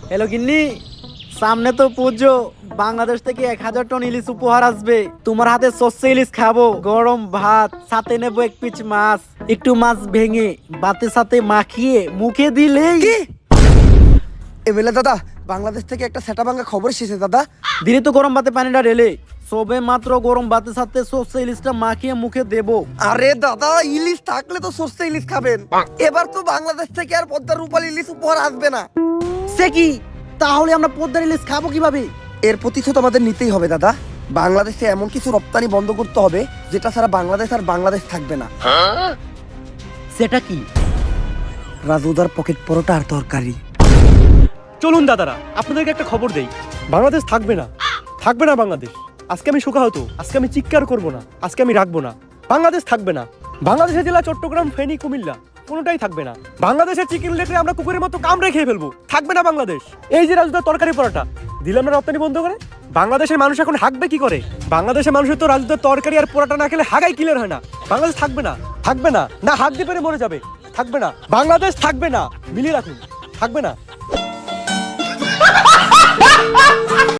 Hello গিন্নি, সামনে তো পুজো। বাংলাদেশ থেকে 1000 টন ইলিশ উপহার আসবে। তোমার হাতে সর্ষে ইলিশ খাবো, গরম ভাত, সাথে নেবো এক পিচ মাছ। একটু মাছ ভেঙে ভাতের সাথে মাখিয়ে মুখে দিলেই কি এমএলএ দাদা, বাংলাদেশ থেকে একটা সেটা ভাঙা খবর এসেছে দাদা। দিলে তো গরম ভাতে পানিটা ঢেলে সবে মাত্র গরম ভাতের সাথে সর্ষে ইলিশটা মাখিয়ে মুখে দেবো। আরে দাদা, ইলিশ থাকলে তো সস্তা ইলিশ খাবেন। এবার তো বাংলাদেশ থেকে আর পদ্মার রূপালী ইলিশ উপহার আসবে না। সে কি? তাহলে আমরা পদ্মার ইলিশ খাবো কিভাবে? এর প্রতিশোধ আমাদের নিতেই হবে দাদা। বাংলাদেশে এমন কিছু রপ্তানি বন্ধ করতে হবে যেটা ছাড়া বাংলাদেশ আর বাংলাদেশ থাকবে না। সেটা কি? রাজুদার পকেট পরোটা আর তরকারি। চলুন দাদারা, আপনাদেরকে একটা খবর দেই। বাংলাদেশ থাকবে না, থাকবে না বাংলাদেশ। আজকে আমি শোকাহত, আজকে আমি চিৎকার করব না, আজকে আমি রাখবো না। বাংলাদেশ থাকবে না। বাংলাদেশের জেলা চট্টগ্রাম, ফেনী, কুমিল্লা কোনোটাই থাকবে না। বাংলাদেশের চিকেন লেটে আমরা কুকুরের মতো কামড়ে খেয়ে ফেলবো। থাকবে না বাংলাদেশ। এই যে রাজুদার তরকারি পরোটা দিলাম না রপ্তানি বন্ধ করে, বাংলাদেশের মানুষ এখন হাঁকবে কি করে? বাংলাদেশের মানুষের তো রাজুদার তরকারি আর পরোটা না খেলে হাগাই ক্লিয়ার হয় না। বাংলাদেশ থাকবে না, থাকবে না, না হাত দিয়ে পেরে মরে যাবে। থাকবে না, বাংলাদেশ থাকবে না। মিলিয়ে রাখুন, থাকবে না।